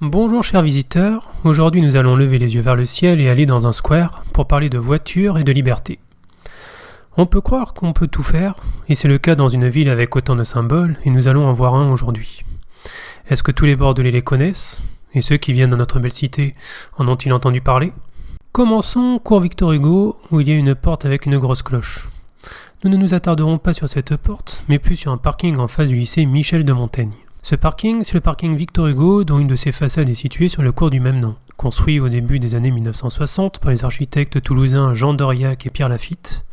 Bonjour chers visiteurs, aujourd'hui nous allons lever les yeux vers le ciel et aller dans un square pour parler de voitures et de liberté. On peut croire qu'on peut tout faire, et c'est le cas dans une ville avec autant de symboles, et nous allons en voir un aujourd'hui. Est-ce que tous les Bordelais les connaissent? Et ceux qui viennent dans notre belle cité en ont-ils entendu parler? Commençons cours Victor Hugo, où il y a une porte avec une grosse cloche. Nous ne nous attarderons pas sur cette porte, mais plus sur un parking en face du lycée Michel de Montaigne. Ce parking, c'est le parking Victor Hugo, dont une de ses façades est située sur le cours du même nom. Construit au début des années 1960 par les architectes toulousains Jean Doriac et Pierre Lafitte,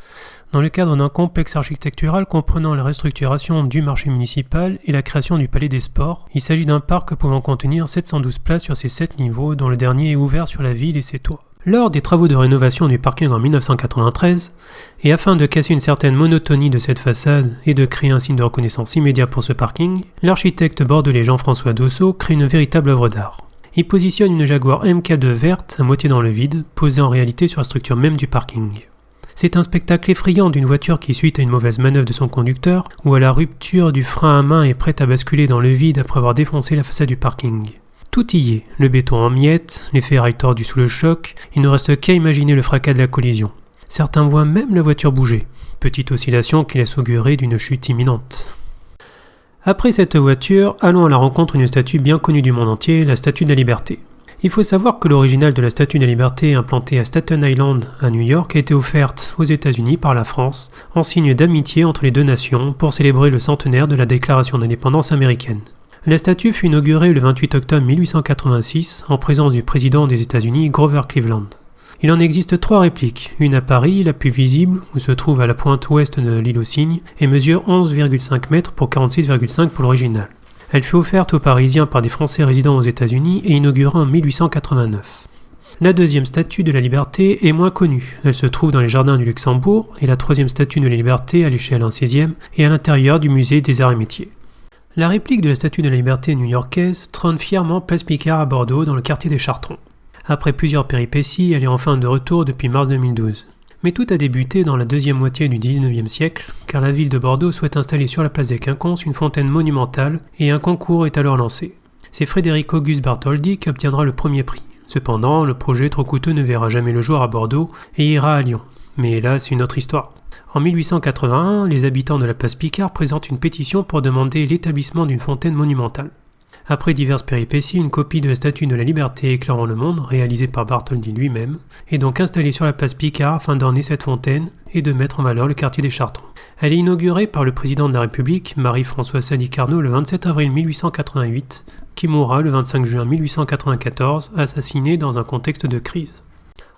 dans le cadre d'un complexe architectural comprenant la restructuration du marché municipal et la création du Palais des Sports, il s'agit d'un parc pouvant contenir 712 places sur ses 7 niveaux, dont le dernier est ouvert sur la ville et ses toits. Lors des travaux de rénovation du parking en 1993, et afin de casser une certaine monotonie de cette façade et de créer un signe de reconnaissance immédiat pour ce parking, l'architecte bordelais Jean-François Dossot crée une véritable œuvre d'art. Il positionne une Jaguar MK2 verte à moitié dans le vide, posée en réalité sur la structure même du parking. C'est un spectacle effrayant d'une voiture qui, suite à une mauvaise manœuvre de son conducteur, ou à la rupture du frein à main est prête à basculer dans le vide après avoir défoncé la façade du parking. Tout y est, le béton en miettes, les ferrailles tordues sous le choc, il ne reste qu'à imaginer le fracas de la collision. Certains voient même la voiture bouger, petite oscillation qui laisse augurer d'une chute imminente. Après cette voiture, allons à la rencontre d'une statue bien connue du monde entier, la Statue de la Liberté. Il faut savoir que l'original de la Statue de la Liberté implantée à Staten Island, à New York, a été offerte aux États-Unis par la France, en signe d'amitié entre les deux nations pour célébrer le centenaire de la Déclaration d'indépendance américaine. La statue fut inaugurée le 28 octobre 1886 en présence du président des États-Unis Grover Cleveland. Il en existe 3 répliques, une à Paris, la plus visible, où se trouve à la pointe ouest de l'île aux Cygnes, et mesure 11,5 mètres pour 46,5 pour l'original. Elle fut offerte aux Parisiens par des Français résidant aux États-Unis et inaugurée en 1889. La deuxième statue de la Liberté est moins connue. Elle se trouve dans les jardins du Luxembourg, et la troisième statue de la Liberté à l'échelle 1/16 est à l'intérieur du musée des Arts et Métiers. La réplique de la Statue de la Liberté new-yorkaise trône fièrement place Picard à Bordeaux dans le quartier des Chartrons. Après plusieurs péripéties, elle est enfin de retour depuis mars 2012. Mais tout a débuté dans la deuxième moitié du XIXe siècle, car la ville de Bordeaux souhaite installer sur la place des Quinconces une fontaine monumentale et un concours est alors lancé. C'est Frédéric Auguste Bartholdi qui obtiendra le premier prix. Cependant, le projet trop coûteux ne verra jamais le jour à Bordeaux et ira à Lyon. Mais là, c'est une autre histoire. En 1881, les habitants de la place Picard présentent une pétition pour demander l'établissement d'une fontaine monumentale. Après diverses péripéties, une copie de la Statue de la Liberté éclairant le monde, réalisée par Bartholdi lui-même, est donc installée sur la place Picard afin d'orner cette fontaine et de mettre en valeur le quartier des Chartrons. Elle est inaugurée par le président de la République, Marie-Françoise Sadi-Carnot, le 27 avril 1888, qui mourra le 25 juin 1894, assassiné dans un contexte de crise.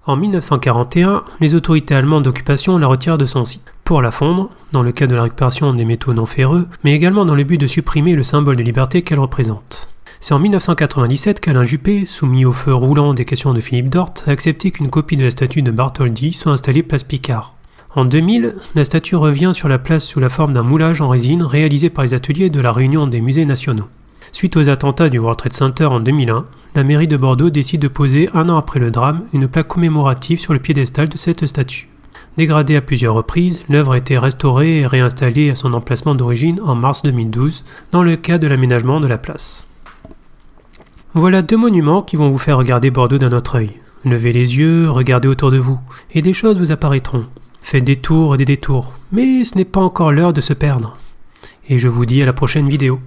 En 1941, les autorités allemandes d'occupation la retirent de son site, pour la fondre, dans le cadre de la récupération des métaux non ferreux, mais également dans le but de supprimer le symbole de liberté qu'elle représente. C'est en 1997 qu'Alain Juppé, soumis au feu roulant des questions de Philippe Dort, a accepté qu'une copie de la statue de Bartholdi soit installée place Picard. En 2000, la statue revient sur la place sous la forme d'un moulage en résine réalisé par les ateliers de la Réunion des musées nationaux. Suite aux attentats du World Trade Center en 2001, la mairie de Bordeaux décide de poser, un an après le drame, une plaque commémorative sur le piédestal de cette statue. Dégradée à plusieurs reprises, l'œuvre a été restaurée et réinstallée à son emplacement d'origine en mars 2012, dans le cadre de l'aménagement de la place. Voilà 2 monuments qui vont vous faire regarder Bordeaux d'un autre œil. Levez les yeux, regardez autour de vous, et des choses vous apparaîtront. Faites des tours et des détours, mais ce n'est pas encore l'heure de se perdre. Et je vous dis à la prochaine vidéo.